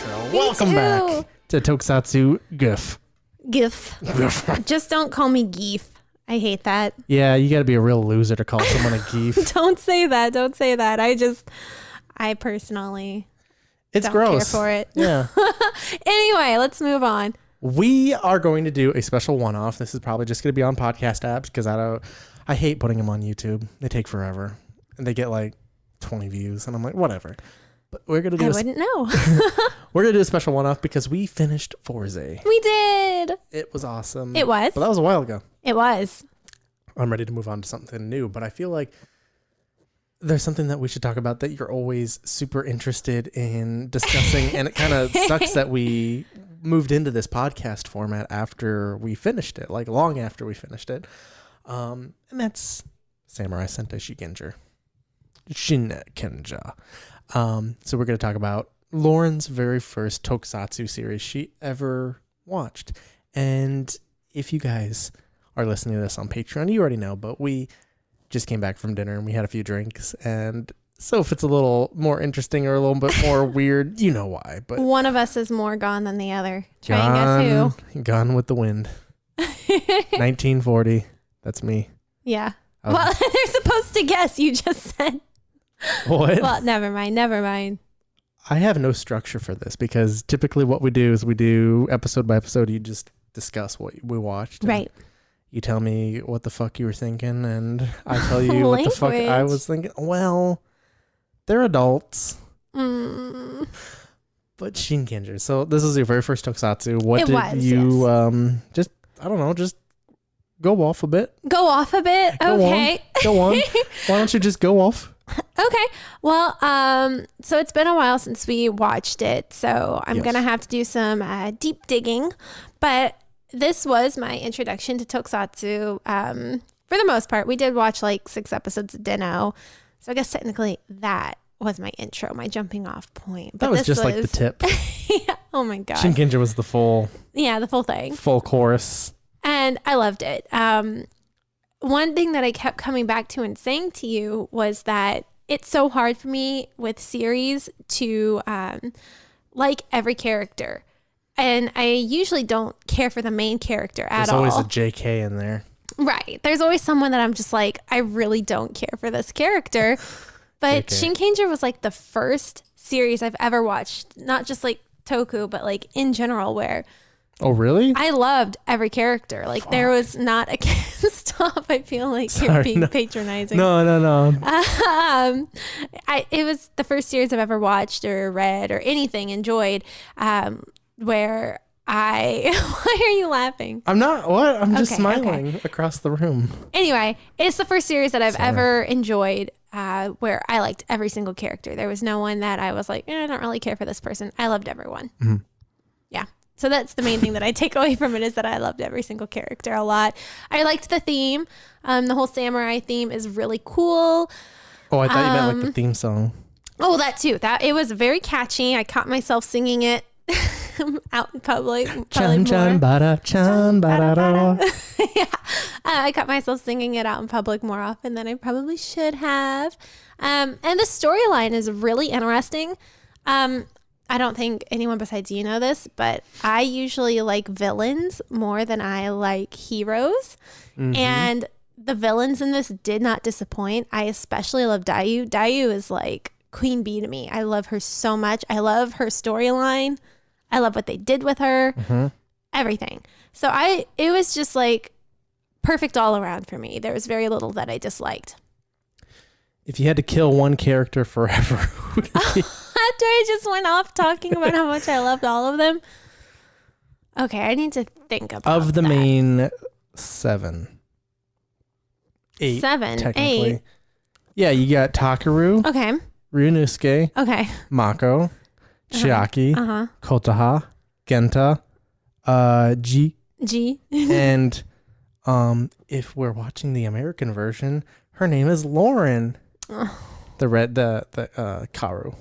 intro. Welcome back to Tokusatsu GIF. GIF. Just don't call me Geef. I hate that. Yeah, you got to be a real loser to call someone a geef. Don't say that. Don't say that. I personally don't gross. care for it. Yeah. Anyway, let's move on. We are going to do a special one-off. This is probably just going to be on podcast apps because I hate putting them on YouTube. They take forever. And they get like 20 views. And I'm like, whatever. But we're going to do I wouldn't know. We're going to do a special one-off because we finished Forze. We did. It was awesome. It was. But that was a while ago. It was. I'm ready to move on to something new. But I feel like there's something that we should talk about that you're always super interested in discussing. And it kind of sucks that we moved into this podcast format after we finished it, like long after we finished it. And that's Samurai Sentai Shinkenger. So we're going to talk about Lauren's very first Tokusatsu series she ever watched. And if you guys are listening to this on Patreon, you already know, but we just came back from dinner and we had a few drinks. And so if it's a little more interesting or a little bit more weird, you know why. But one of us is more gone than the other. Try and guess who. Gone with the Wind. 1940. That's me. Yeah. Well, they're supposed to guess. You just said. What? Well, never mind. I have no structure for this because typically what we do is we do episode by episode. You just discuss what we watched. Right. You tell me what the fuck you were thinking, and I tell you what the fuck I was thinking. Well, they're adults. But Shinkenger. So this is your very first Tokusatsu. What did you just go off a bit? Go off a bit? Okay. Go on. Why don't you just go off? Okay. Well, so it's been a while since we watched it, so I'm going to have to do some deep digging, but this was my introduction to Tokusatsu. For the most part, we did watch like 6 episodes of Dino, so I guess technically that was my intro, my jumping off point. But that was just like the tip. Yeah. Oh my God. Shinkenger was the full thing. Full chorus. And I loved it. One thing that I kept coming back to and saying to you was that it's so hard for me with series to like every character. And I usually don't care for the main character at all. There's always a JK in there. Right. There's always someone that I'm just like, I really don't care for this character. But Shinkenger was like the first series I've ever watched, not just like Toku, but like in general, where oh, really? I loved every character. Like there was not a stop. I feel like you're being patronizing. No. It was the first series I've ever watched or read or anything enjoyed. Where why are you laughing? I'm not. What? I'm just smiling across the room. Anyway, it's the first series that I've ever enjoyed. Where I liked every single character. There was no one that I was like, I don't really care for this person. I loved everyone. Mm-hmm. Yeah. So that's the main thing that I take away from it is that I loved every single character a lot. I liked the theme. The whole samurai theme is really cool. Oh, I thought you meant like the theme song. Oh, that too. That it was very catchy. I caught myself singing it out in public. Chan bada, chan bada. Yeah. I caught myself singing it out in public more often than I probably should have. And the storyline is really interesting. I don't think anyone besides you know this, but I usually like villains more than I like heroes. Mm-hmm. And the villains in this did not disappoint. I especially love Dayu. Dayu is like queen bee to me. I love her so much. I love her storyline. I love what they did with her. Mm-hmm. Everything. So it was just like perfect all around for me. There was very little that I disliked. If you had to kill one character forever, who would it be? After I just went off talking about how much I loved all of them. Okay, I need to think about of the main 7. 8. 7, technically. 8. Yeah, you got Takaru. Okay. Ryunosuke. Okay. Mako. Chiaki. Kotaha. Genta. G. And if we're watching the American version, her name is Lauren. The Karu.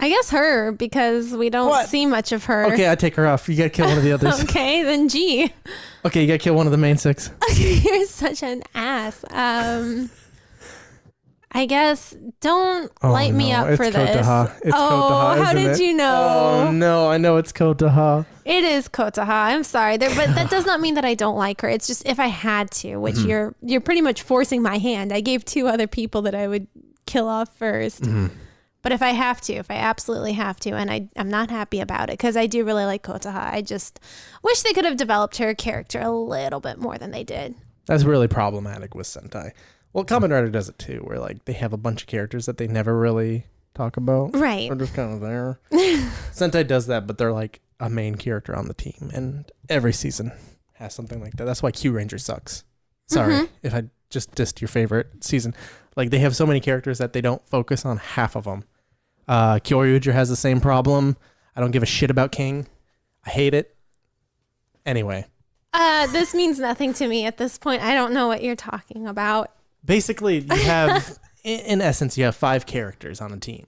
I guess her, because we don't see much of her. Okay, I take her off. You gotta kill one of the others. Okay, then G. Okay, you gotta kill one of the main 6. You're such an ass. I guess don't light me up for this. Kotaha. It's Kotaha, how did you know? Oh no, I know it's Kotaha. It is Kotaha. I'm sorry, but that does not mean that I don't like her. It's just if I had to, which you're pretty much forcing my hand. I gave 2 other people that I would kill off first. But if I have to, if I absolutely have to, and I'm not happy about it because I do really like Kotaha. I just wish they could have developed her character a little bit more than they did. That's really problematic with Sentai. Well, Kamen Rider does it too, where like they have a bunch of characters that they never really talk about. Right. They're just kind of there. Sentai does that, but they're like a main character on the team, and every season has something like that. That's why Q Ranger sucks. Sorry if I just dissed your favorite season. Like they have so many characters that they don't focus on half of them. Kyoryuger has the same problem. I don't give a shit about King. I hate it. Anyway. This means nothing to me at this point. I don't know what you're talking about. Basically, you have, in essence, you have 5 characters on a team.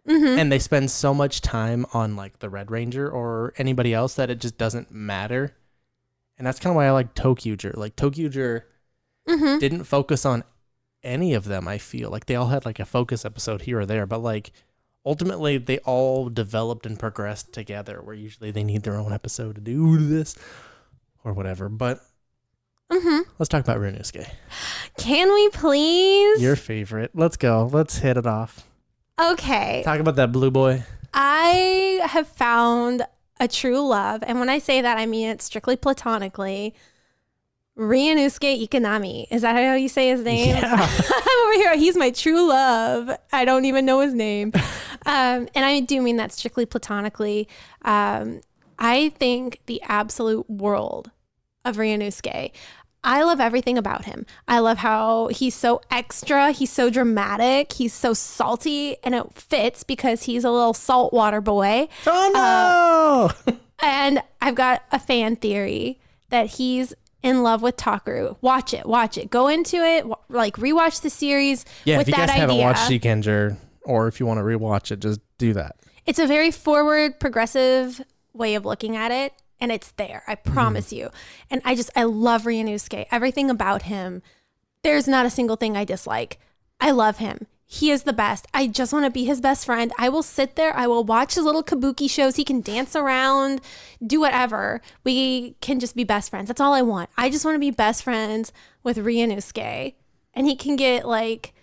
And they spend so much time on like the Red Ranger or anybody else that it just doesn't matter. And that's kind of why I like Tokyuger. Like Tokyuger didn't focus on any of them, I feel. Like they all had like a focus episode here or there, but like ultimately they all developed and progressed together, where usually they need their own episode to do this or whatever. But let's talk about Ryunosuke. Can we please? Your favorite. Let's go. Let's hit it off. Okay. Talk about that blue boy. I have found a true love. And when I say that, I mean it strictly platonically. Ryunosuke Ikanami. Is that how you say his name? Yeah. I'm over here. He's my true love. I don't even know his name. And I do mean that strictly platonically. I think the absolute world of Ryunosuke. I love everything about him. I love how he's so extra. He's so dramatic. He's so salty, and it fits because he's a little saltwater boy. Oh no! And I've got a fan theory that he's in love with Takaru. Watch it. Go into it. Like rewatch the series. Yeah, with if you that guys haven't idea. watched Shinkenger, or if you want to rewatch it, just do that. It's a very forward, progressive way of looking at it. And it's there, I promise you. And I love Ryunosuke. Everything about him. There's not a single thing I dislike. I love him. He is the best. I just want to be his best friend. I will sit there. I will watch his little kabuki shows. He can dance around, do whatever. We can just be best friends. That's all I want. I just want to be best friends with Ryunosuke. And he can get like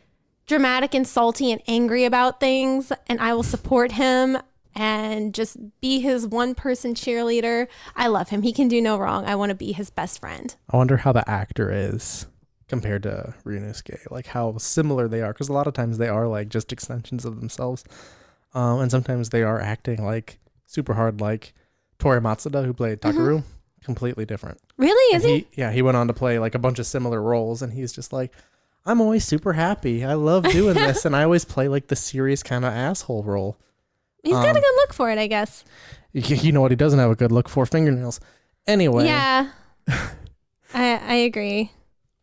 dramatic and salty and angry about things. And I will support him and just be his one-person cheerleader. I love him. He can do no wrong. I want to be his best friend. I wonder how the actor is compared to Ryunosuke, like how similar they are, because a lot of times they are like just extensions of themselves, and sometimes they are acting like super hard, like Tori Matsuda, who played Takaru. Completely different. Really? Is he? Yeah, he went on to play like a bunch of similar roles, and he's just like, I'm always super happy. I love doing this, and I always play like the serious kind of asshole role. He's got a good look for it, I guess. You know what he doesn't have a good look for? Fingernails. Anyway. Yeah. I agree.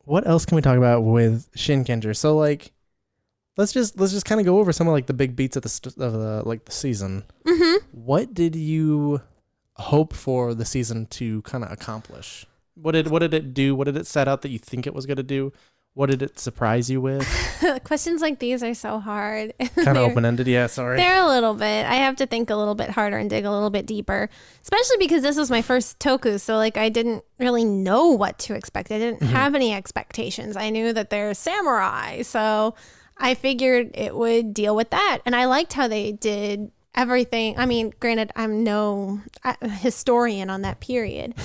What else can we talk about with Shinkenger? So like, let's just kind of go over some of like the big beats of the season. What did you hope for the season to kind of accomplish? What did it do? What did it set out that you think it was going to do? What did it surprise you with? Questions like these are so hard. Kind of open-ended, yeah, sorry. They're a little bit. I have to think a little bit harder and dig a little bit deeper, especially because this was my first toku. So like I didn't really know what to expect. I didn't have any expectations. I knew that they're samurai. So I figured it would deal with that. And I liked how they did everything. I mean, granted, I'm no historian on that period,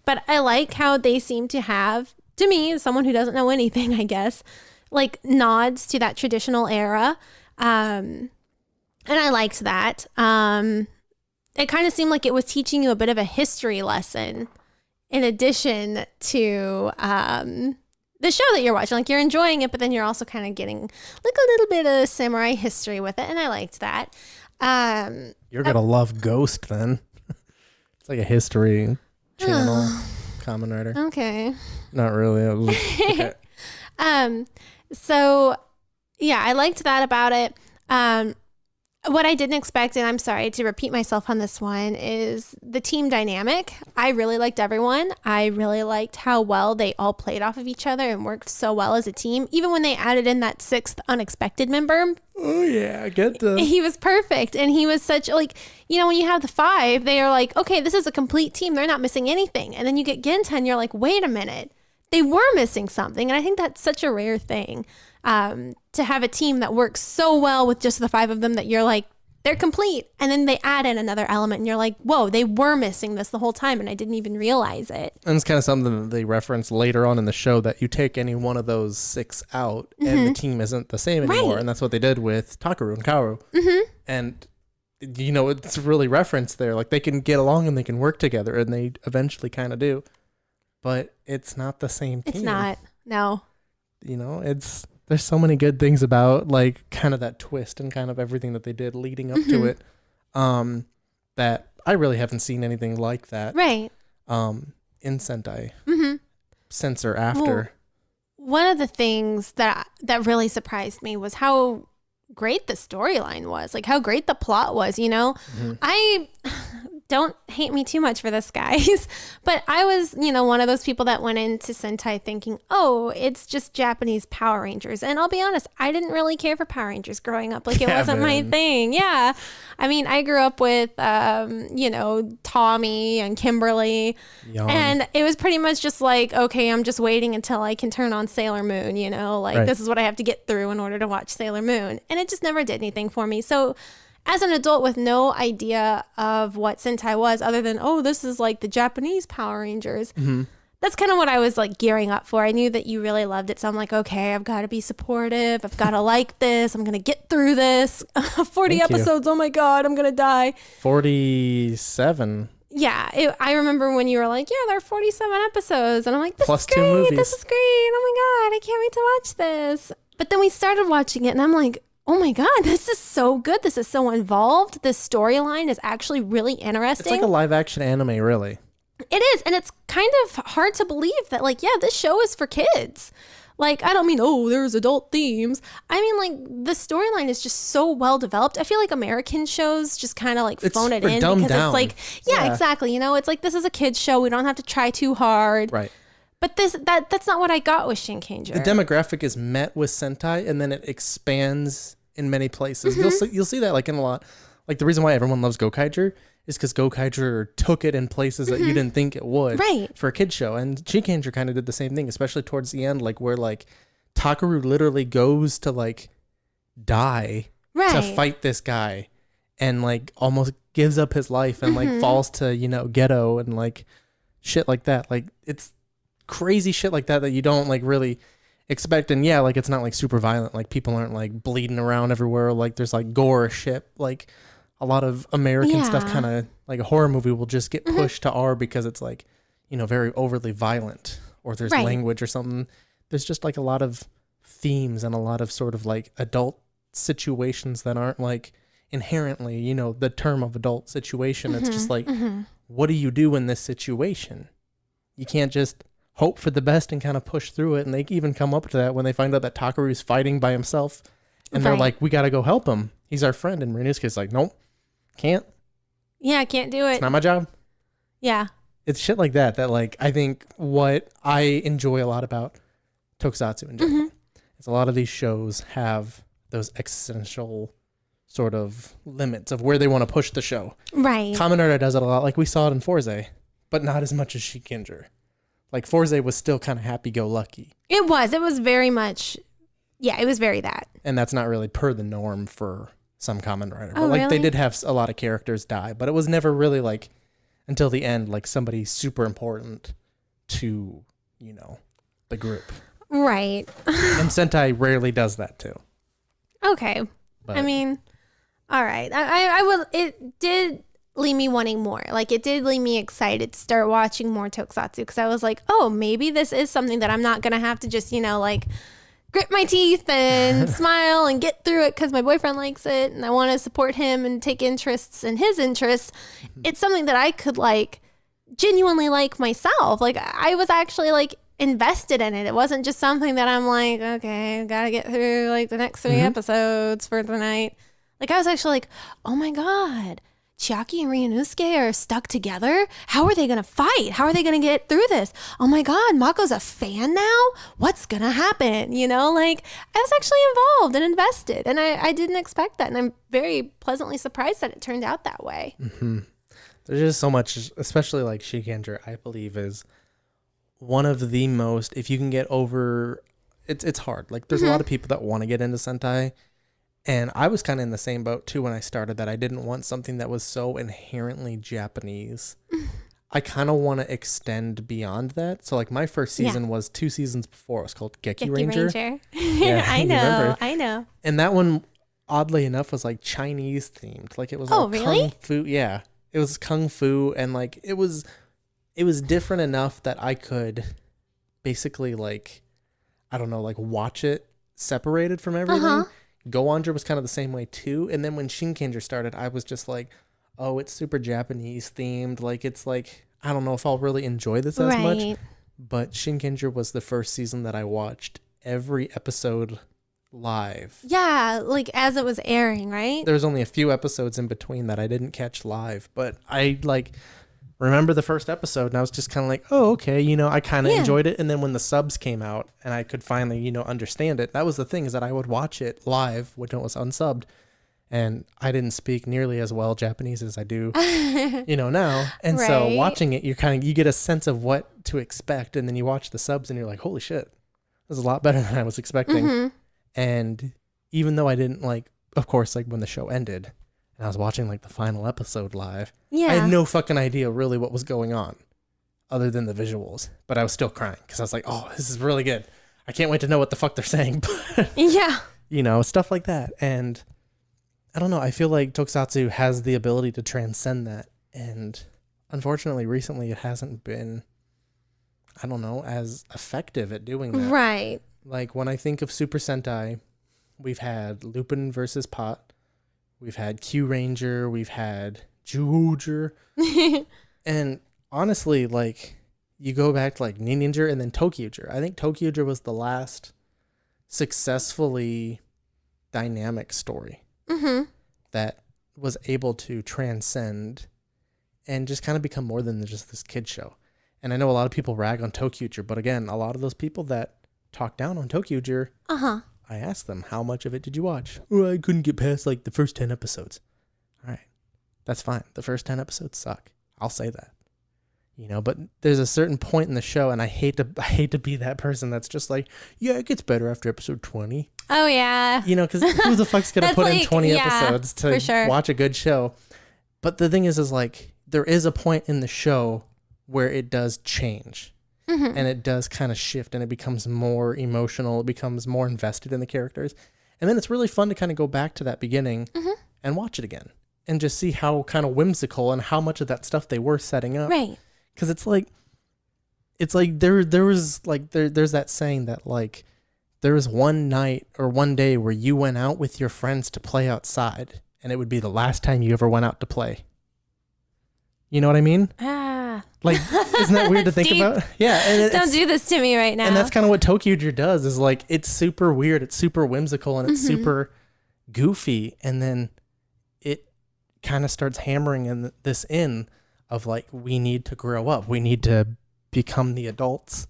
but I like how they seem to have, to me, as someone who doesn't know anything, I guess, like nods to that traditional era. And I liked that. It kind of seemed like it was teaching you a bit of a history lesson in addition to the show that you're watching. Like you're enjoying it, but then you're also kind of getting like a little bit of samurai history with it. And I liked that. You're going to love Ghost then. It's like a history channel. Kamen Rider. Okay. Not really. Okay. So yeah, I liked that about it. What I didn't expect, and I'm sorry to repeat myself on this one, is the team dynamic. I really liked everyone. I really liked how well they all played off of each other and worked so well as a team. Even when they added in that sixth unexpected member. Oh, yeah, I get that. He was perfect. And he was such, like, you know, when you have the five, they are like, okay, this is a complete team. They're not missing anything. And then you get Genta and you're like, wait a minute. They were missing something. And I think that's such a rare thing. To have a team that works so well with just the five of them that you're like, they're complete. And then they add in another element and you're like, whoa, they were missing this the whole time and I didn't even realize it. And it's kind of something that they reference later on in the show, that you take any one of those six out and the team isn't the same anymore. Right. And that's what they did with Takaru and Kaoru. And, you know, it's really referenced there. Like, they can get along and they can work together, and they eventually kind of do. But it's not the same team. It's not. No. You know, there's so many good things about, like, kind of that twist and kind of everything that they did leading up to it, that I really haven't seen anything like that. Right. In Sentai. Since or after. Well, one of the things that really surprised me was how great the storyline was, like how great the plot was, you know? I don't hate me too much for this, guys, but I was, you know, one of those people that went into Sentai thinking, oh, it's just Japanese Power Rangers. And I'll be honest, I didn't really care for Power Rangers growing up. Like, it wasn't my thing. Yeah. I mean, I grew up with, you know, Tommy and Kimberly. And it was pretty much just like, okay, I'm just waiting until I can turn on Sailor Moon, you know, like this is what I have to get through in order to watch Sailor Moon. And it just never did anything for me. So as an adult with no idea of what Sentai was, other than, oh, this is like the Japanese Power Rangers, that's kind of what I was like gearing up for. I knew that you really loved it. So I'm like, okay, I've got to be supportive. I've got to like this. I'm going to get through this. 40 episodes. Oh my God, I'm going to die. 47. Yeah. I remember when you were like, yeah, there are 47 episodes. And I'm like, this Plus is great. 2 movies. This is great. Oh my God, I can't wait to watch this. But then we started watching it and I'm like, oh my God, this is so good. This is so involved. This storyline is actually really interesting. It's like a live action anime, really. It is. And it's kind of hard to believe that, like, yeah, this show is for kids. Like, I don't mean, oh, there's adult themes. I mean, like, the storyline is just so well developed. I feel like American shows just kind of like phone it in because it's like, yeah, exactly. You know, it's like, this is a kid's show. We don't have to try too hard. Right. But that's not what I got with Shinkenger. The demographic is met with Sentai, and then it expands in many places. You'll see that like in a lot. Like, the reason why everyone loves Gokaiger is because Gokaiger took it in places that you didn't think it would for a kid's show. And Shinkenger kind of did the same thing, especially towards the end, like where like Takaru literally goes to like die to fight this guy and like almost gives up his life and like falls to, you know, ghetto and like shit like that. Like, it's crazy shit like that you don't like really expect. And yeah, like, it's not like super violent. Like, people aren't like bleeding around everywhere. Like, there's like gore shit. Like, a lot of American stuff, kind of like a horror movie, will just get pushed to R because it's like, you know, very overly violent, or there's language or something. There's just like a lot of themes and a lot of sort of like adult situations that aren't like inherently, you know, the term of adult situation. It's just like, what do you do in this situation? You can't just hope for the best and kind of push through it. And they even come up to that when they find out that Takaru's fighting by himself, and they're like, we got to go help him. He's our friend. And Marinuska's like, nope, can't. Yeah, I can't do it. It's not my job. Yeah. It's shit like that like, I think what I enjoy a lot about Tokusatsu in general is a lot of these shows have those existential sort of limits of where they want to push the show. Right. Kamen Rider does it a lot. Like, we saw it in Forze, but not as much as Shinkenger. Like, Forze was still kind of happy-go-lucky. It was very much, yeah, it was very that. And that's not really per the norm for some Kamen Rider. But like, they did have a lot of characters die, but it was never really like, until the end, like somebody super important to, you know, the group. Right. And Sentai rarely does that too. Okay. But I mean, all right. I will, it did leave me wanting more. Like, it did leave me excited to start watching more Tokusatsu, because I was like, oh, maybe this is something that I'm not going to have to just, you know, like grit my teeth and smile and get through it because my boyfriend likes it and I want to support him and take interests in his interests. It's something that I could like genuinely like myself. Like, I was actually like invested in it. It wasn't just something that I'm like, okay, gotta get through like the next 3 episodes for the night. Like, I was actually like, oh my God, Chiaki and Ryunosuke are stuck together. How are they going to fight? How are they going to get through this? Oh my God, Mako's a fan now? What's going to happen? You know, like, I was actually involved and invested, and I didn't expect that. And I'm very pleasantly surprised that it turned out that way. Mm-hmm. There's just so much, especially like Shinkenger, I believe is one of the most, if you can get over, it's hard. Like, there's a lot of people that want to get into Sentai. And I was kind of in the same boat too when I started, that I didn't want something that was so inherently Japanese. I kind of want to extend beyond that. So like my first season was 2 seasons before. It was called Geki Ranger. Yeah, I know. And that one, oddly enough, was like Chinese themed. Like it was all really? kung fu. Yeah, it was kung fu, and like it was different enough that I could basically like, I don't know, like watch it separated from everything. Go-Onger was kind of the same way too. And then when Shinkenger started, I was just like, oh, it's super Japanese themed. Like, it's like, I don't know if I'll really enjoy this as much. But Shinkenger was the first season that I watched every episode live. Yeah, like as it was airing, right? There was only a few episodes in between that I didn't catch live. But I like remember the first episode, and I was just kind of like, oh, okay, you know, I kind of enjoyed it. And then when the subs came out and I could finally, you know, understand it, that was the thing, is that I would watch it live when it was unsubbed. And I didn't speak nearly as well Japanese as I do, you know, now. And so watching it, you get a sense of what to expect. And then you watch the subs and you're like, holy shit, this is a lot better than I was expecting. And even though I didn't like, of course, like when the show ended, and I was watching like the final episode live, I had no fucking idea really what was going on other than the visuals. But I was still crying because I was like, oh, this is really good. I can't wait to know what the fuck they're saying. But, you know, stuff like that. And I don't know. I feel like Tokusatsu has the ability to transcend that. And unfortunately, recently it hasn't been, I don't know, as effective at doing that. Right. Like when I think of Super Sentai, we've had Lupin versus Pot. We've had Q Ranger, we've had Juger. And honestly, like, you go back to like Ninja and then Tokyuger. I think Tokyuger was the last successfully dynamic story that was able to transcend and just kind of become more than just this kid show. And I know a lot of people rag on Tokyuger, but again, a lot of those people that talk down on Tokyuger, I asked them, how much of it did you watch? Oh, I couldn't get past like the first 10 episodes. All right, that's fine. The first 10 episodes suck. I'll say that. You know, but there's a certain point in the show, and I hate to be that person that's just like, yeah, it gets better after episode 20. Oh, yeah. You know, because who the fuck's going to put in 20 episodes to watch a good show? But the thing is like, there is a point in the show where it does change. And it does kind of shift, and it becomes more emotional. It becomes more invested in the characters. And then it's really fun to kind of go back to that beginning and watch it again and just see how kind of whimsical and how much of that stuff they were setting up. Right. Because it's like there's that saying that like there was one night or one day where you went out with your friends to play outside, and it would be the last time you ever went out to play. You know what I mean? Like, isn't that weird to think about? Yeah. And don't do this to me right now. And that's kind of what Tokyuger does, is like, it's super weird. It's super whimsical, and it's super goofy. And then it kind of starts hammering this in of like, we need to grow up. We need to become the adults.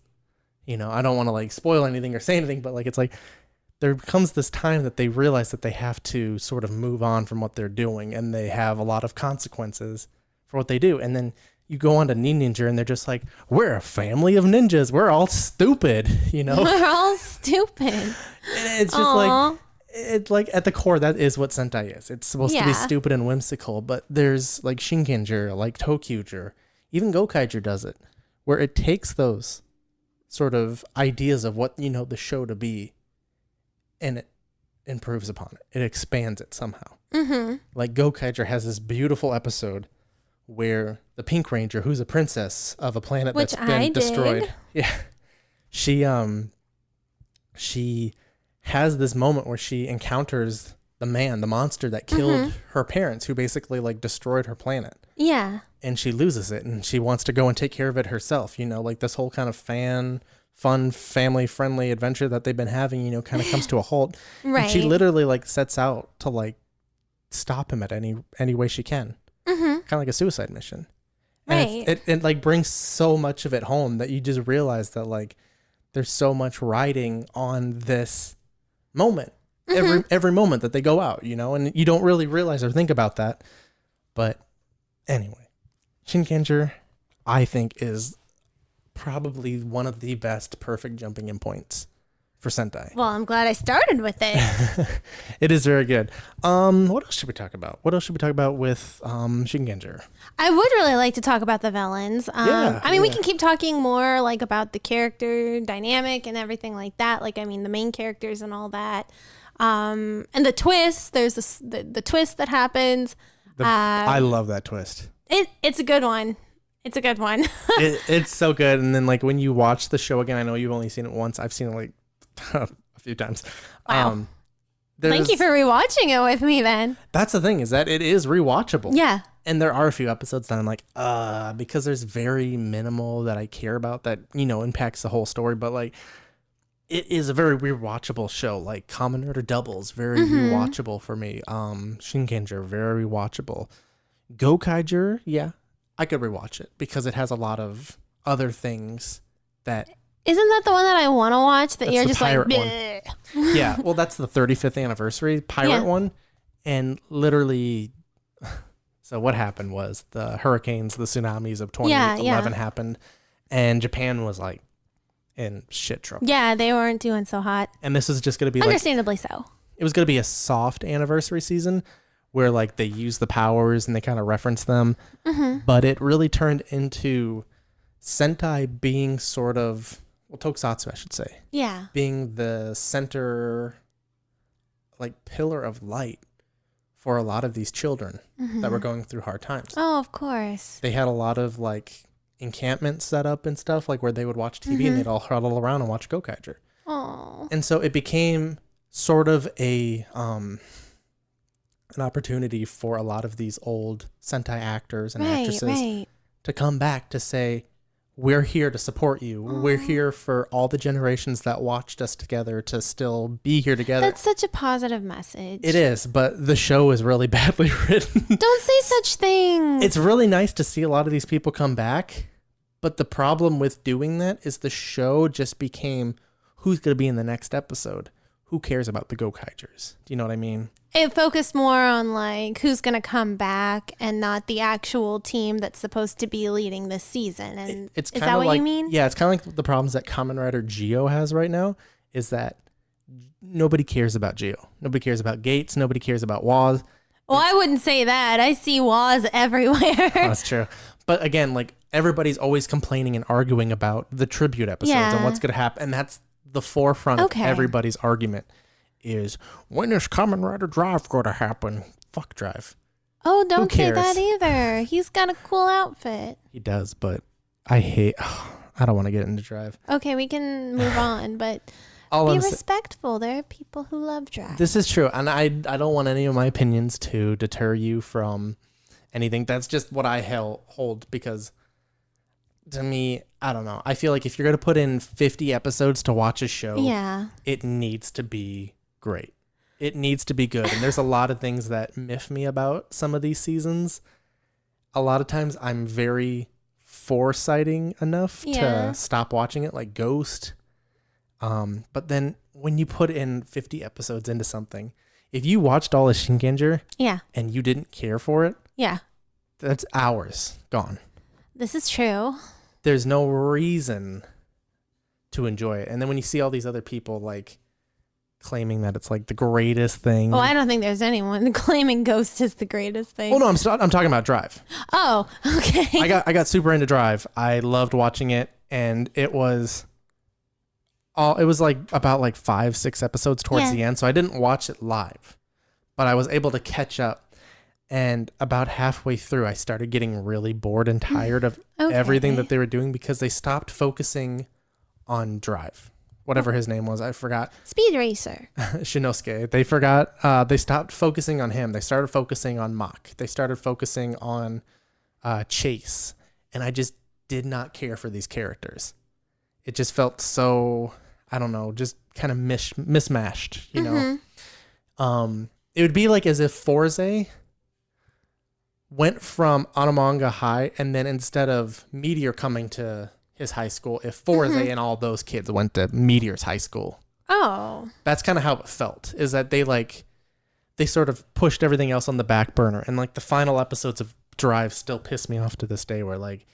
You know, I don't want to like spoil anything or say anything, but like, it's like there comes this time that they realize that they have to sort of move on from what they're doing, and they have a lot of consequences for what they do. And then you go on to Ninja, and they're just like, we're a family of ninjas. We're all stupid, you know? We're all stupid. And it's just like, it's like at the core, that is what Sentai is. It's supposed to be stupid and whimsical, but there's like Shinkenger, like Tokyuger, even Gokaiger does it, where it takes those sort of ideas of what, you know, the show to be, and it improves upon it. It expands it somehow. Like Gokaiger has this beautiful episode where the Pink Ranger, who's a princess of a planet that's been destroyed. Yeah. She has this moment where she encounters the monster that killed her parents, who basically like destroyed her planet. Yeah. And she loses it, and she wants to go and take care of it herself. You know, like this whole kind of fun, family-friendly adventure that they've been having, you know, kind of comes to a halt. Right. And she literally like sets out to like stop him at any way she can. Kind of like a suicide mission. Right. And it like brings so much of it home that you just realize that like there's so much riding on this moment. Every moment that they go out, you know, and you don't really realize or think about that. But anyway, Shinkenger, I think, is probably one of the best perfect jumping in points for Sentai. Well, I'm glad I started with it. It is very good. What else should we talk about? What else should we talk about with Shinkenger? I would really like to talk about the villains. We can keep talking more like about the character dynamic and everything like that. Like, I mean, the main characters and all that. And the twist. There's the twist that happens. I love that twist. It's a good one. It's a good one. It's so good. And then like when you watch the show again, I know you've only seen it once. I've seen it like a few times. Wow. Thank you for rewatching it with me then. That's the thing, is that it is rewatchable. Yeah. And there are a few episodes that I'm like, because there's very minimal that I care about that, you know, impacts the whole story. But like, it is a very rewatchable show. Like Kamen Rider Doubles, very rewatchable for me. Shinkenger, very rewatchable. Gokaiger, yeah, I could rewatch it because it has a lot of other things that. Isn't that the one that I want to watch? That you're just like, one. Yeah, well, that's the 35th anniversary pirate one, and literally. So what happened was the hurricanes, the tsunamis of 2011 happened, and Japan was like in shit trouble. Yeah, they weren't doing so hot. And this is just going to be understandably so. It was going to be a soft anniversary season where like they use the powers and they kind of reference them, but it really turned into Sentai being sort of, well, Tokusatsu, I should say. Yeah. Being the center, like pillar of light for a lot of these children that were going through hard times. Oh, of course. They had a lot of like encampments set up and stuff, like where they would watch TV and they'd all huddle around and watch Gokaiger. Oh. And so it became sort of an opportunity for a lot of these old Sentai actors and actresses to come back to say, we're here to support you. We're here for all the generations that watched us together to still be here together. That's such a positive message. It is, but the show is really badly written. Don't say such things. It's really nice to see a lot of these people come back, but the problem with doing that is the show just became, who's going to be in the next episode? Who cares about the Gokaigers? Do you know what I mean? It focused more on like who's going to come back and not the actual team that's supposed to be leading this season. And is that what you mean? Yeah, it's kind of like the problems that Kamen Rider Geo has right now, is that nobody cares about Geo. Nobody cares about Gates. Nobody cares about Waz. Well, I wouldn't say that. I see Waz everywhere. That's true. But again, like everybody's always complaining and arguing about the tribute episodes and what's going to happen. And that's the forefront of everybody's argument is, when is Kamen Rider Drive going to happen? Fuck Drive. Oh, don't say that either. He's got a cool outfit. He does, but I don't want to get into Drive. Okay, we can move on, but be respectful. There are people who love Drive. This is true, and I don't want any of my opinions to deter you from anything. That's just what I hold, because to me, I don't know. I feel like if you're going to put in 50 episodes to watch a show, it needs to be great. It needs to be good. And there's a lot of things that miff me about some of these seasons. A lot of times I'm very foresighting enough to stop watching it, like Ghost. But then when you put in 50 episodes into something, if you watched all of Shinkenger and you didn't care for it, that's hours gone. This is true. There's no reason to enjoy it. And then when you see all these other people like claiming that it's like the greatest thing. Oh, I don't think there's anyone claiming Ghost is the greatest thing. Oh no, I'm talking about Drive. Oh, okay. I got super into Drive. I loved watching it, and it was like about like 5-6 episodes towards the end, so I didn't watch it live. But I was able to catch up. And about halfway through, I started getting really bored and tired of everything that they were doing, because they stopped focusing on Drive. Whatever his name was, I forgot. Speed Racer. Shinosuke. They forgot. They stopped focusing on him. They started focusing on Mach. They started focusing on Chase. And I just did not care for these characters. It just felt so, I don't know, just kind of mismatched, you know? It would be like as if Forze went from Onamanga High, and then instead of Meteor coming to his high school, if Forze and all those kids went to Meteor's high school. Oh. That's kind of how it felt, is that they sort of pushed everything else on the back burner. And like the final episodes of Drive still piss me off to this day, where like,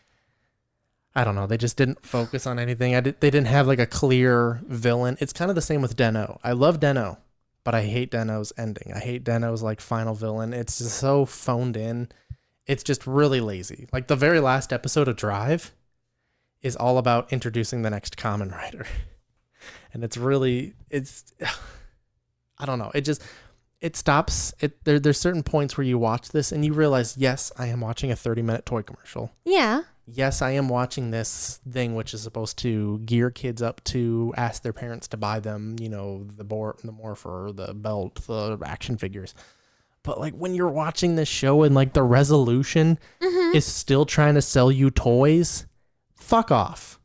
I don't know, they just didn't focus on anything. They didn't have like a clear villain. It's kind of the same with Den-O. I love Den-O, but I hate Den-O's ending. I hate Den-O's like final villain. It's just so phoned in. It's just really lazy. Like the very last episode of Drive is all about introducing the next Kamen Rider. And it's I don't know. It stops. There's certain points where you watch this and you realize, yes, I am watching a 30-minute toy commercial. Yeah. Yes, I am watching this thing which is supposed to gear kids up to ask their parents to buy them, the morpher, the belt, the action figures. But like when you're watching this show and like the resolution is still trying to sell you toys, fuck off.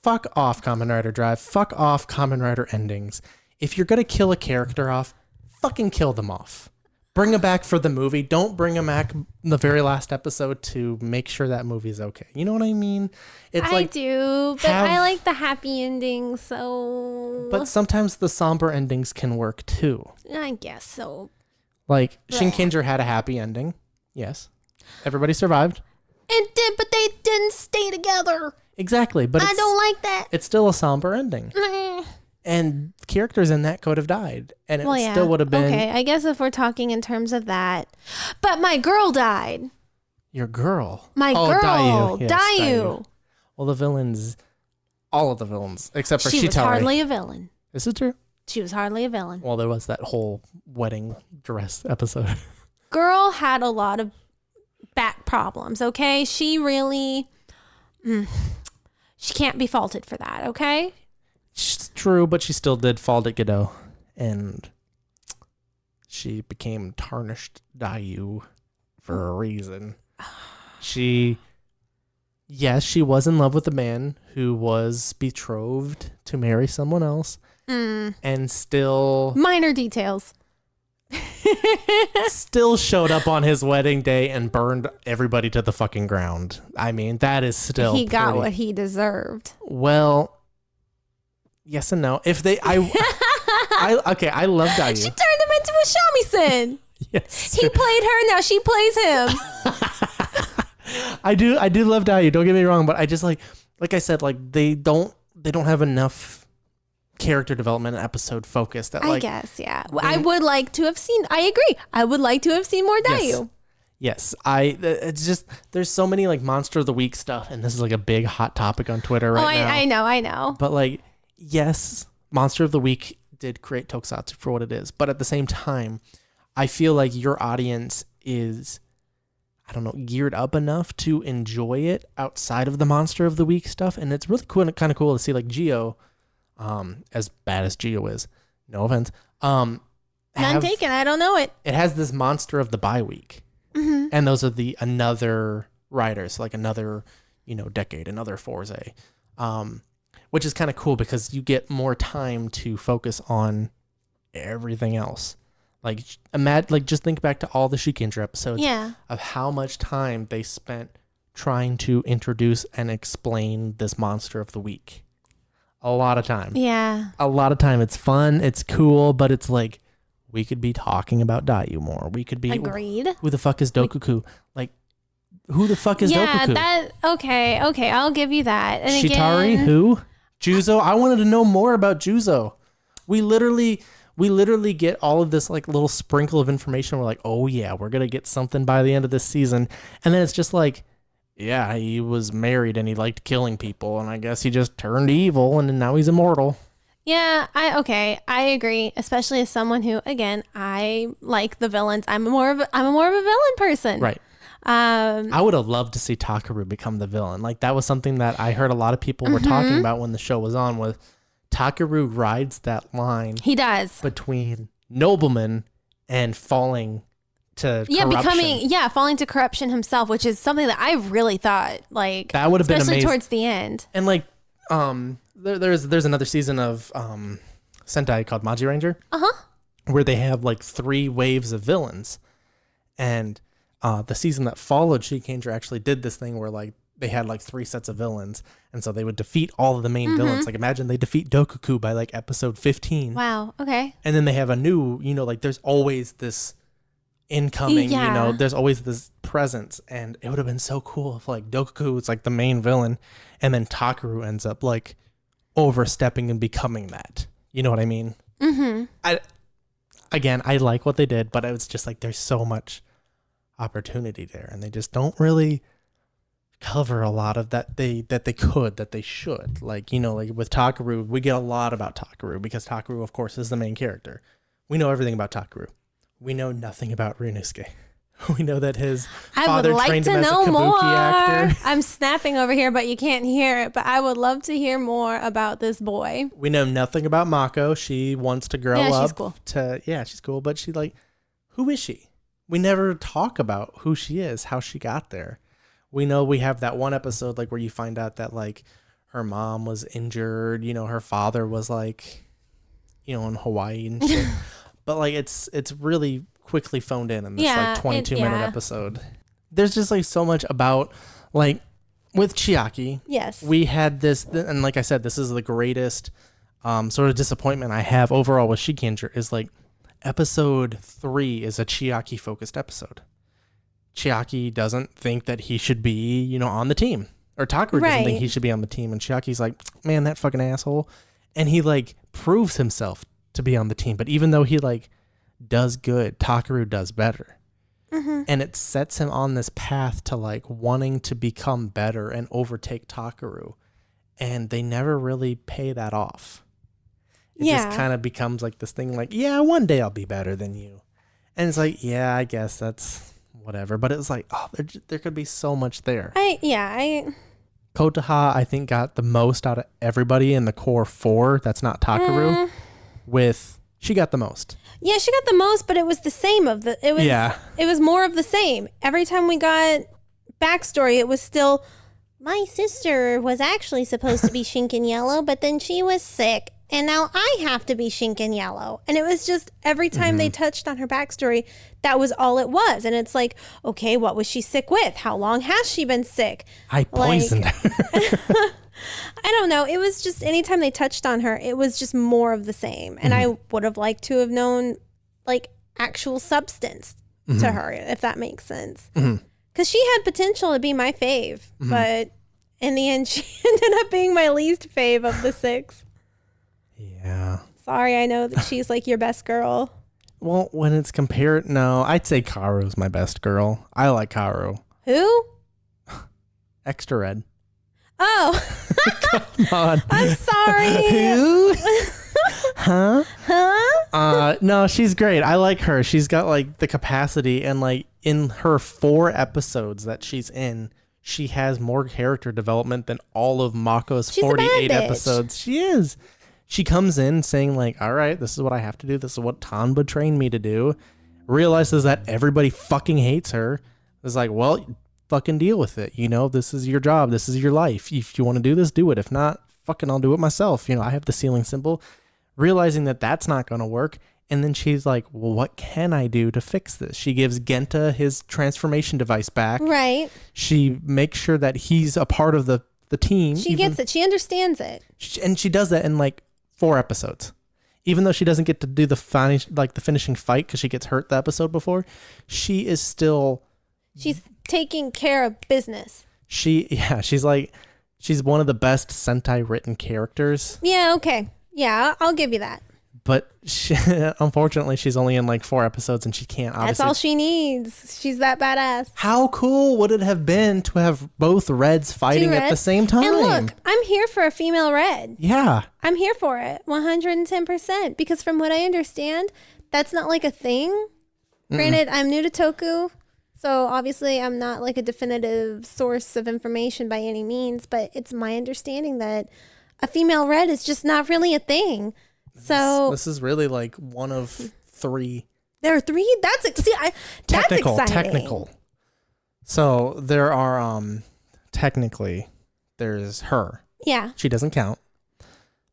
Fuck off, Kamen Rider Drive. Fuck off, Kamen Rider endings. If you're going to kill a character off, fucking kill them off. Bring them back for the movie. Don't bring them back in the very last episode to make sure that movie's okay. You know what I mean? I do, but I like the happy ending, so... But sometimes the somber endings can work too. I guess so. Like, Shinkenger had a happy ending. Yes. Everybody survived. But they didn't stay together. Exactly, but I don't like that. It's still a somber ending. And characters in that could have died. And it still would have been... Okay, I guess if we're talking in terms of that. But my girl died. Your girl? My girl. Dayu. Yes, Dayu. Well, the villains... All of the villains, except for Shitari. She was hardly a villain. Is it true? She was hardly a villain. Well, there was that whole wedding dress episode. Girl had a lot of back problems, okay? She really... she can't be faulted for that, okay? It's true, but she still did fall at Godot. And she became tarnished Dayu for a reason. Yes, she was in love with a man who was betrothed to marry someone else. And still... Minor details. Still showed up on his wedding day and burned everybody to the fucking ground. I mean, that is still... He got what he deserved. Well, yes and no. If they... I love Dayu. She turned him into a shamisen. Yes. He played her, now she plays him. I do love Dayu, don't get me wrong, but I just like I said, like they don't have enough character development and episode focus that I guess, yeah. I would like to have seen, I agree. I would like to have seen more Dayu. Yes. It's just, there's so many like Monster of the Week stuff, and this is like a big hot topic on Twitter right now. I know. But like, yes, Monster of the Week did create Tokusatsu for what it is, but at the same time, I feel like your audience is, I don't know, geared up enough to enjoy it outside of the Monster of the Week stuff, and it's really cool, kind of cool to see like Geo, as bad as Geo is, no offense, none taken, I don't know it. It has this Monster of the Bye Week, and those are another writers, like another, decade, another Forze, which is kind of cool because you get more time to focus on everything else. Like, just think back to all the Shinkenger episodes of how much time they spent trying to introduce and explain this Monster of the Week. A lot of time. Yeah. A lot of time. It's fun. It's cool, but it's like, we could be talking about Dayu more. We could be... Agreed. Who the fuck is Dokuku? Who the fuck is Dokuku? Yeah, okay, I'll give you that. And Shitari, again, who? Juzo? I wanted to know more about Juzo. We literally get all of this like little sprinkle of information. We're like, oh yeah, we're going to get something by the end of this season. And then it's just like, yeah, he was married and he liked killing people. And I guess he just turned evil and now he's immortal. Yeah, I agree. Especially as someone who, again, I like the villains. I'm more of a villain person. Right. I would have loved to see Takaru become the villain. Like that was something that I heard a lot of people were talking about when the show was on, was Takaru rides that line. He does. Between nobleman and falling to corruption. Falling to corruption himself, which is something that I really thought like that would have been amazing. Especially towards the end. And like there's another season of Sentai called Maji Ranger. where they have like 3 waves of villains. And the season that followed, Shinkenger actually did this thing where like they had like 3 sets of villains, and so they would defeat all of the main villains. Like imagine they defeat Dokuku by like episode 15. Wow. Okay. And then they have a new, like there's always this incoming, there's always this presence, and it would have been so cool if like Dokuku was like the main villain, and then Takeru ends up like overstepping and becoming that. You know what I mean? Mm-hmm. I like what they did, but it was just like there's so much opportunity there, and they just don't really cover a lot of that they should. Like, like with Takeru, we get a lot about Takeru because Takeru, of course, is the main character. We know everything about Takeru. We know nothing about Ryunosuke. We know that his father trained him as a kabuki actor. I'm snapping over here, but you can't hear it. But I would love to hear more about this boy. We know nothing about Mako. She wants to grow up. She's cool. She's cool. But she who is she? We never talk about who she is, how she got there. We know we have that one episode like where you find out that like her mom was injured. Her father was like, in Hawaii and shit. But like it's really quickly phoned in this like 22-minute episode. There's just like so much about like with Chiaki. Yes. We had this, and like I said, this is the greatest sort of disappointment I have overall with Shinkenger is like episode 3 is a Chiaki focused episode. Chiaki doesn't think that he should be, on the team, or Takeru doesn't think he should be on the team, and Chiaki's like, man, that fucking asshole, and he like proves himself to be on the team. But even though he like does good, Takeru does better. Mm-hmm. And it sets him on this path to like wanting to become better and overtake Takeru. And they never really pay that off. It just kind of becomes like this thing like, yeah, one day I'll be better than you. And it's like, yeah, I guess that's whatever. But it was like, oh, there could be so much there. Kotaha, I think, got the most out of everybody in the core 4. That's not Takeru. She got the most. Yeah, she got the most, but it was the same it was more of the same. Every time we got backstory, it was still, my sister was actually supposed to be Shinken Yellow, but then she was sick, and now I have to be Shinken Yellow. And it was just every time they touched on her backstory, that was all it was. And it's like, okay, what was she sick with? How long has she been sick? I poisoned her. I don't know. It was just anytime they touched on her, it was just more of the same. And I would have liked to have known like actual substance to her, if that makes sense. Because she had potential to be my fave, but in the end, she ended up being my least fave of the 6. Yeah. Sorry, I know that she's like your best girl. Well, when it's compared, no, I'd say Karu's my best girl. I like Karu. Who? Extra Red. Oh. Come on. I'm sorry. Who? Huh? Huh? No, she's great. I like her. She's got like the capacity, and like in her 4 episodes that she's in, she has more character development than all of Mako's 48 episodes. She is. She comes in saying like, all right, this is what I have to do. This is what Tanba trained me to do. Realizes that everybody fucking hates her. It's like, well, fucking deal with it. This is your job. This is your life. If you want to do this, do it. If not, fucking I'll do it myself. I have the ceiling symbol. Realizing that that's not going to work. And then she's like, well, what can I do to fix this? She gives Genta his transformation device back. Right. She makes sure that he's a part of the team. She gets it. She understands it. And she does that in like 4 episodes. Even though she doesn't get to do the finishing fight because she gets hurt the episode before, she is still... She's taking care of business. She's one of the best Sentai written characters. Yeah, okay. Yeah, I'll give you that. But unfortunately, she's only in like 4 episodes, and she can't. Obviously. That's all she needs. She's that badass. How cool would it have been to have both Reds fighting at the same time? And look, I'm here for a female Red. Yeah. I'm here for it 110%, because from what I understand, that's not like a thing. Granted, I'm new to Toku, so obviously I'm not like a definitive source of information by any means, but it's my understanding that a female Red is just not really a thing. So this is really like one of 3. There are 3? That's exciting. Technical. So there are technically there's her. Yeah. She doesn't count.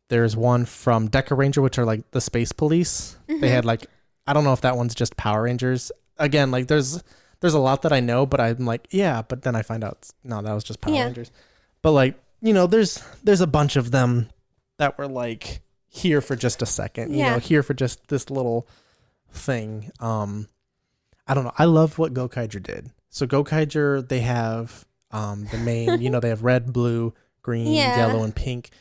There's one from Deca Ranger, which are like the space police. They had like I don't know if that one's just Power Rangers. Again, like there's a lot that I know, but I'm like, yeah, but then I find out no, that was just Power Rangers. But like, there's a bunch of them that were like here for just a second, here for just this little thing. I don't know. I love what Gokaiger did. So Gokaiger, they have the main, they have red, blue, green, yellow, and pink,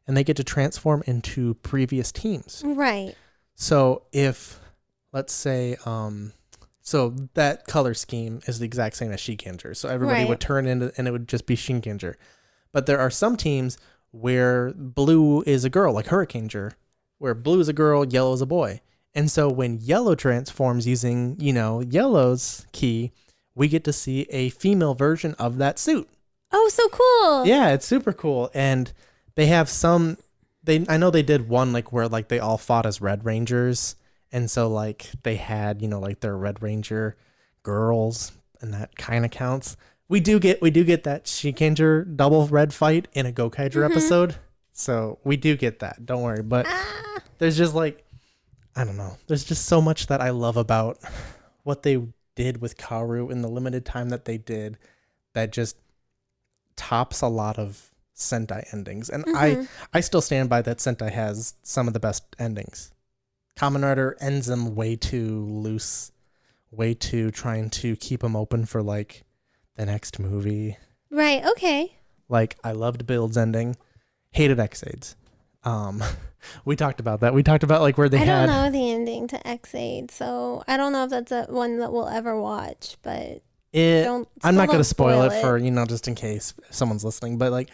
and they get to transform into previous teams. Right. So if, let's say, so that color scheme is the exact same as Shinkenger. So everybody would turn into, and it would just be Shinkenger. But there are some teams where blue is a girl, like Hurricaneger, where blue is a girl, yellow is a boy. And so when yellow transforms using, yellow's ki, we get to see a female version of that suit. Oh, so cool. Yeah, it's super cool. And they have I know they did one like where like they all fought as Red Rangers. And so like they had, like their Red Ranger girls, and that kind of counts. We do get that Shinkenger double red fight in a Gokaiger episode. So we do get that. Don't worry. But there's just like, I don't know. There's just so much that I love about what they did with Kaoru in the limited time that they did that just tops a lot of Sentai endings. And I still stand by that Sentai has some of the best endings. Kamen Rider ends them way too loose, way too trying to keep them open for like the next movie. Right, okay. Like I loved Build's ending, hated X-Aids. We talked about that. We talked about like where they had. I don't know the ending to X-Aid, so I don't know if that's one that we'll ever watch. But I'm not going to spoil it for just in case someone's listening. But like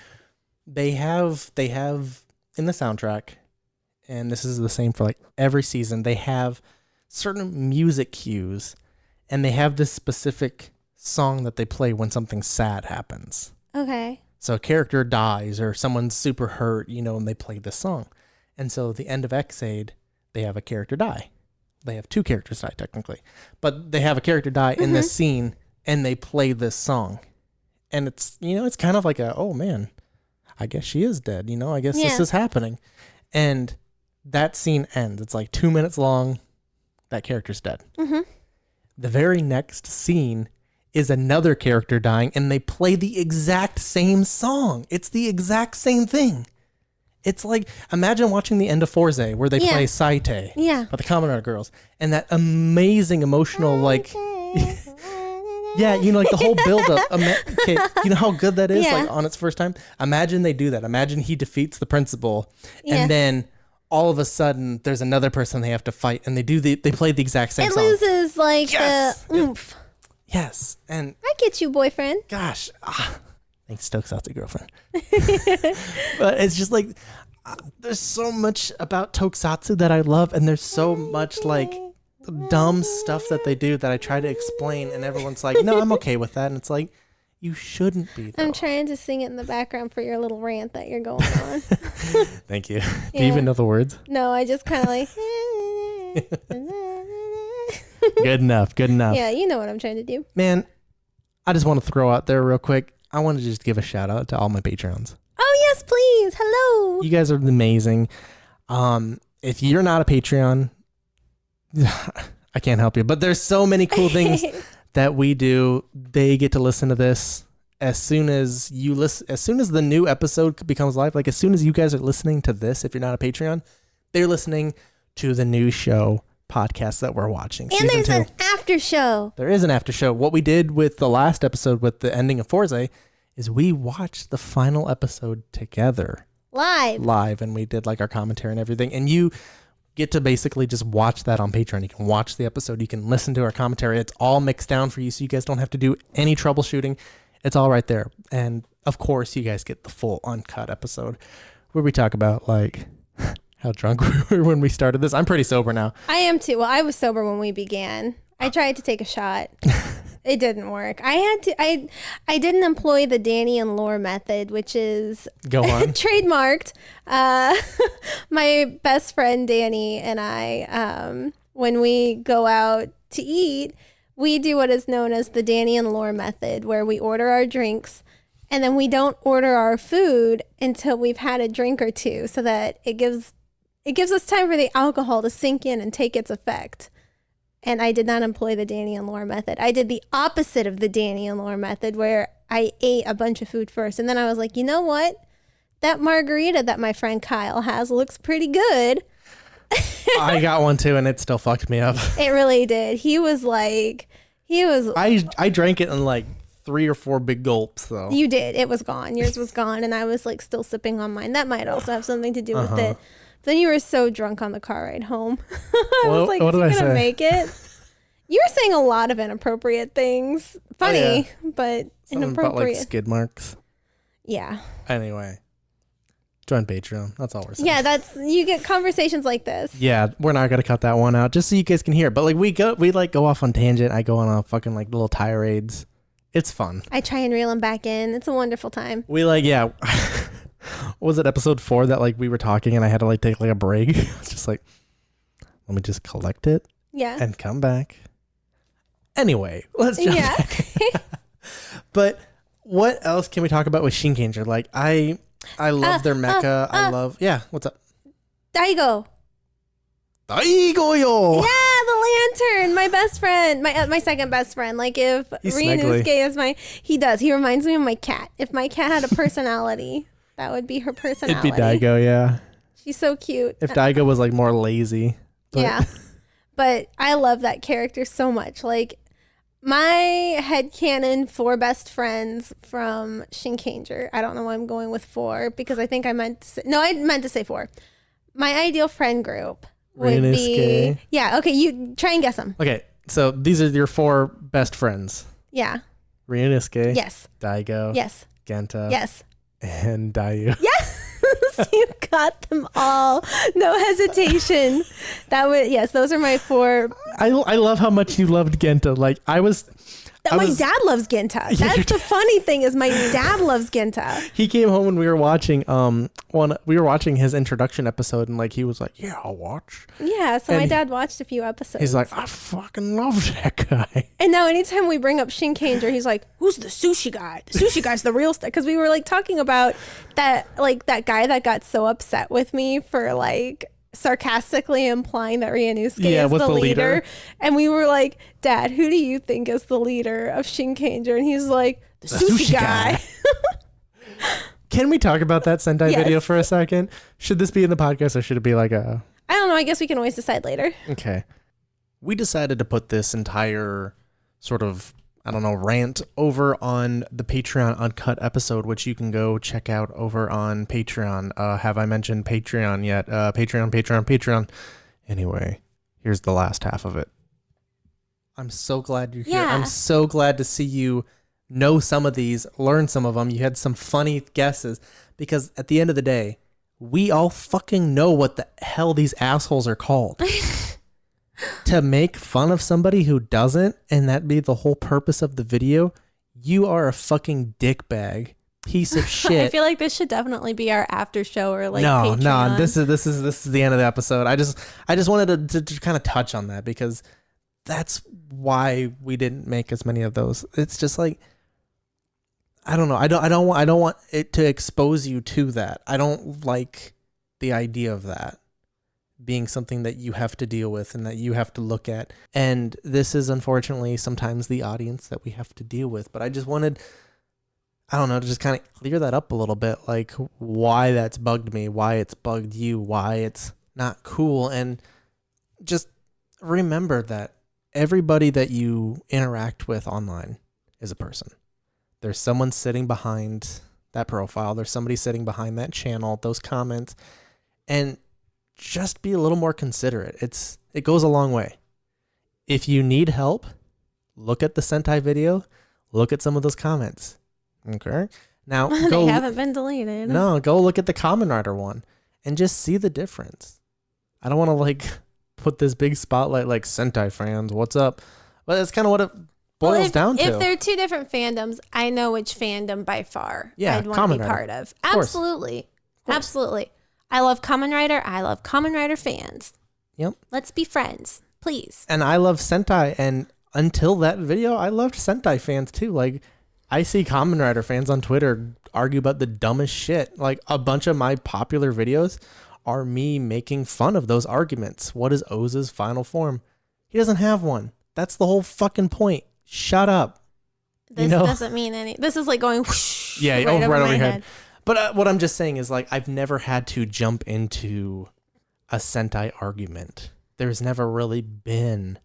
they have in the soundtrack, and this is the same for like every season. They have certain music cues, and they have this specific song that they play when something sad happens. Okay. So a character dies or someone's super hurt, and they play this song. And so at the end of X-Aid, they have a character die. They have two characters die technically, but they have a character die in this scene and they play this song. And it's, it's kind of like oh man, I guess she is dead. I guess this is happening. And that scene ends. It's like 2 minutes long. That character's dead. Mm-hmm. The very next scene is another character dying, and they play the exact same song. It's the exact same thing. It's like, imagine watching the end of Forze where they play Saite by the Kamen Rider Girls, and that amazing emotional, like, like the whole build-up. Okay, you know how good that is, like on its first time? Imagine they do that. Imagine he defeats the principal, and then all of a sudden there's another person they have to fight, and they play the exact same song. It loses like the oomph. Yes, and I get you, boyfriend. Gosh, thanks, Tokusatsu girlfriend. But it's just like there's so much about Tokusatsu that I love, and there's so much like dumb stuff that they do that I try to explain, and everyone's like, "No, I'm okay with that," and it's like, you shouldn't be. Though. I'm trying to sing it in the background for your little rant that you're going on. Thank you. Do you even know the words? No, I just kind of like. Good enough. Yeah, you know what I'm trying to do. Man, I just want to throw out there real quick. I want to just give a shout out to all my Patreons. Oh, yes, please. Hello. You guys are amazing. If you're not a Patreon, I can't help you. But there's so many cool things that we do. They get to listen to this as soon as the new episode becomes live. Like as soon as you guys are listening to this, if you're not a Patreon, they're listening to the new show podcast that we're watching. And there's an after show. There is an after show. What we did with the last episode with the ending of Forze is we watched the final episode together. Live. And we did like our commentary and everything. And you get to basically just watch that on Patreon. You can watch the episode. You can listen to our commentary. It's all mixed down for you so you guys don't have to do any troubleshooting. It's all right there. And of course, you guys get the full uncut episode where we talk about like how drunk we were when we started this. I'm pretty sober now. I am too. Well, I was sober when we began. I tried to take a shot. It didn't work. I didn't employ the Danny and Lore method, which is go on trademarked. My best friend Danny and I, when we go out to eat, we do what is known as the Danny and Lore method, where we order our drinks and then we don't order our food until we've had a drink or two, so that it gives us time for the alcohol to sink in and take its effect. And I did not employ the Danny and Laura method. I did the opposite of the Danny and Laura method, where I ate a bunch of food first. And then I was like, you know what? That margarita that my friend Kyle has looks pretty good. I got one too, and it still fucked me up. It really did. I drank it in like 3 or 4 big gulps, though. You did. It was gone. Yours was gone, and I was like still sipping on mine. That might also have something to do with it. Then you were so drunk on the car ride home. I was like, what did I say? Make it? You were saying a lot of inappropriate things. Funny, but something inappropriate. about, like, skid marks. Yeah. Anyway, join Patreon. That's all we're saying. Yeah, you get conversations like this. Yeah, we're not gonna cut that one out just so you guys can hear. But like we go off on tangent. I go on a fucking like little tirades. It's fun. I try and reel them back in. It's a wonderful time. We what was it, episode 4 that like we were talking and I had to like take like a break? It's just like, let me just collect it. Yeah. And come back. Anyway, let's jump back. But what else can we talk about with Shinkenger? Like I love their mecha. I love what's up? Daigo yo. Yeah, the lantern. My best friend. My second best friend. Like if Ryunosuke is he reminds me of my cat. If my cat had a personality, that would be her personality. It'd be Daigo, yeah. She's so cute. If Daigo was like more lazy. Yeah. But I love that character so much. Like my headcanon 4 best friends from Shinkenger. I don't know why I'm going with 4 because I think I meant to say 4. My ideal friend group would be... Yeah, okay, you try and guess them. Okay, so these are your 4 best friends. Yeah. Ryunosuke. Yes. Daigo. Yes. Genta. Yes. And Dayu. Yes! You got them all. No hesitation. Those are my 4. I love how much you loved Genta. Like my dad loves Genta. That's the funny thing is my dad loves Genta. He came home when we were watching we were watching his introduction episode and like he was like, yeah, I'll watch. Yeah, so my dad watched a few episodes. He's like, I fucking love that guy. And now anytime we bring up Shinkenger, he's like, who's the sushi guy? The sushi guy's the real stuff. Because we were like talking about that guy that got so upset with me for like sarcastically implying that Ryunosuke is the leader. And we were like, Dad, who do you think is the leader of Shinkenger? And he's like, the sushi guy. Can we talk about that Sentai video for a second? Should this be in the podcast or should it be like a... I don't know. I guess we can always decide later. Okay. We decided to put this entire sort of, rant over on the Patreon Uncut episode, which you can go check out over on Patreon. Have I mentioned Patreon yet? Patreon. Anyway, here's the last half of it. I'm so glad you're here. I'm so glad to see you know some of these, learn some of them. You had some funny guesses because at the end of the day, we all fucking know what the hell these assholes are called. To make fun of somebody who doesn't, and that be the whole purpose of the video, you are a fucking dickbag piece of shit. I feel like this should definitely be our after show or like no, Patreon. This is the end of the episode. I just wanted to kind of touch on that because that's why we didn't make as many of those. It's just like, I don't know. I don't want it to expose you to that. I don't like the idea of that being something that you have to deal with and that you have to look at. And this is unfortunately sometimes the audience that we have to deal with. But I just wanted, to just kind of clear that up a little bit, like why that's bugged me, why it's bugged you, why it's not cool. And just remember that everybody that you interact with online is a person. There's someone sitting behind that profile. There's somebody sitting behind that channel, those comments. And just be a little more considerate. It goes a long way. If you need help, look at the Sentai video, look at some of those comments. Okay? Now they haven't been deleted. No, go look at the Kamen Rider one and just see the difference. I don't want to like put this big spotlight like Sentai fans, what's up? But that's kind of what it boils down to. If they're two different fandoms, I know which fandom by far I'd want to be part of. Absolutely. Absolutely. I love Kamen Rider. I love Kamen Rider fans. Yep. Let's be friends, please. And I love Sentai. And until that video, I loved Sentai fans too. Like, I see Kamen Rider fans on Twitter argue about the dumbest shit. Like, a bunch of my popular videos are me making fun of those arguments. What is Oza's final form? He doesn't have one. That's the whole fucking point. Shut up. This doesn't mean any. This is like going whoosh, right over my your head. head. But what I'm just saying is like I've never had to jump into a Sentai argument. There's never really been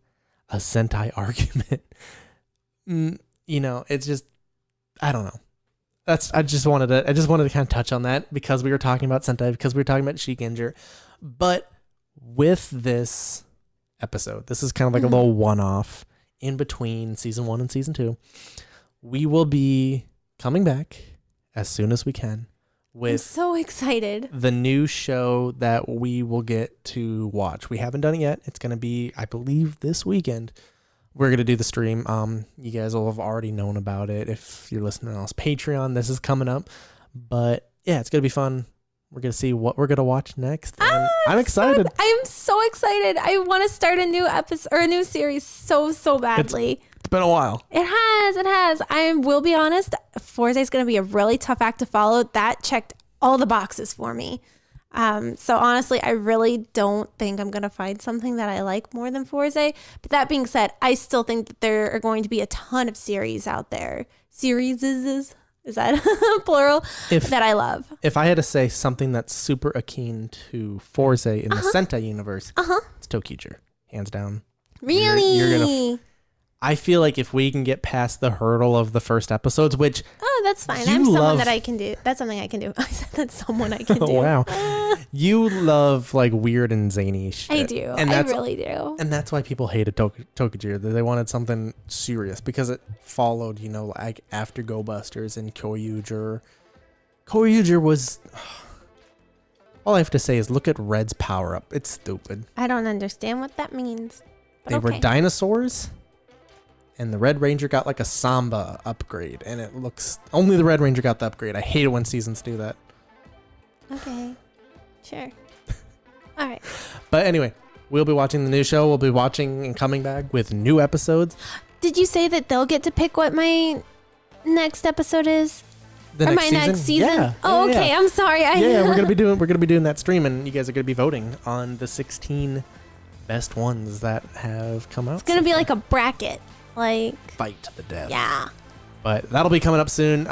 a Sentai argument. It's just I don't know. I just wanted to kind of touch on that because we were talking about Sentai, because we were talking about Shinkenger. But with this episode, this is kind of like a little one-off in between season 1 and season 2. We will be coming back as soon as we can with I'm so excited. The new show that we will get to watch. We haven't done it yet. It's going to be, I believe, this weekend. We're going to do the stream. You guys will have already known about it if you're listening on Patreon. This is coming up. But yeah, it's going to be fun. We're going to see what we're going to watch next. And I'm excited. I am so excited. I want to start a new episode or a new series so badly. It's been a while. It has. I will be honest. Forza is going to be a really tough act to follow. That checked all the boxes for me. So honestly, I really don't think I'm going to find something that I like more than Forza. But that being said, I still think that there are going to be a ton of series out there. Series is that plural? That I love. If I had to say something that's super akin to Forza in the Sentai universe, it's Tokusatsu, hands down. Really? You're gonna. I feel like if we can get past the hurdle of the first episodes, which that's fine. I'm someone that I can do. That's something I can do. I said that's someone I can do. Wow. You love like weird and zany shit. I do. I really do. And that's why people hated Tokusatsu. They wanted something serious because it followed, like after Go Busters and Koyuger. Koyuger was... All I have to say is look at Red's power up. It's stupid. I don't understand what that means. They were dinosaurs. And the Red Ranger got like a Samba upgrade. And it looks... Only the Red Ranger got the upgrade. I hate it when seasons do that. Okay. Sure. All right. But anyway, we'll be watching the new show. We'll be watching and coming back with new episodes. Did you say that they'll get to pick what my next episode is? Next season? Yeah. Oh, okay. Yeah. I'm sorry. We're gonna be doing that stream, and you guys are gonna be voting on the 16 best ones that have come out. It's gonna be like a bracket. Like fight to the death. Yeah. But that'll be coming up soon.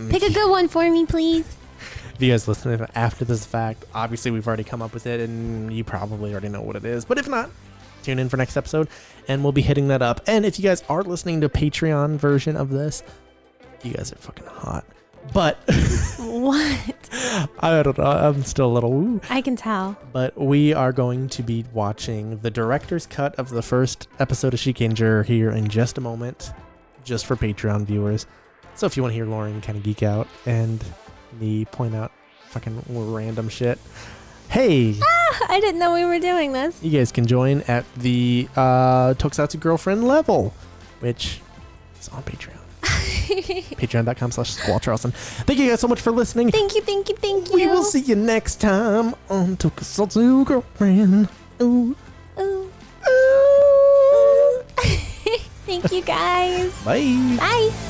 Pick a good one for me, please. If you guys listening after this fact, obviously we've already come up with it and you probably already know what it is. But if not, tune in for next episode and we'll be hitting that up. And if you guys are listening to Patreon version of this, you guys are fucking hot. But what? I don't know. I'm still a little woo. I can tell. But we are going to be watching the director's cut of the first episode of Shinkenger here in just a moment, just for Patreon viewers. So if you want to hear Lauren kind of geek out and me point out fucking random shit, hey, I didn't know we were doing this. You guys can join at the Tokusatsu Girlfriend level, which is on Patreon. Patreon.com/Squall Charlson. Thank you guys so much for listening. Thank you. We will see you next time on Tokusatsu Girlfriend. Ooh. Ooh. Thank you guys. Bye. Bye.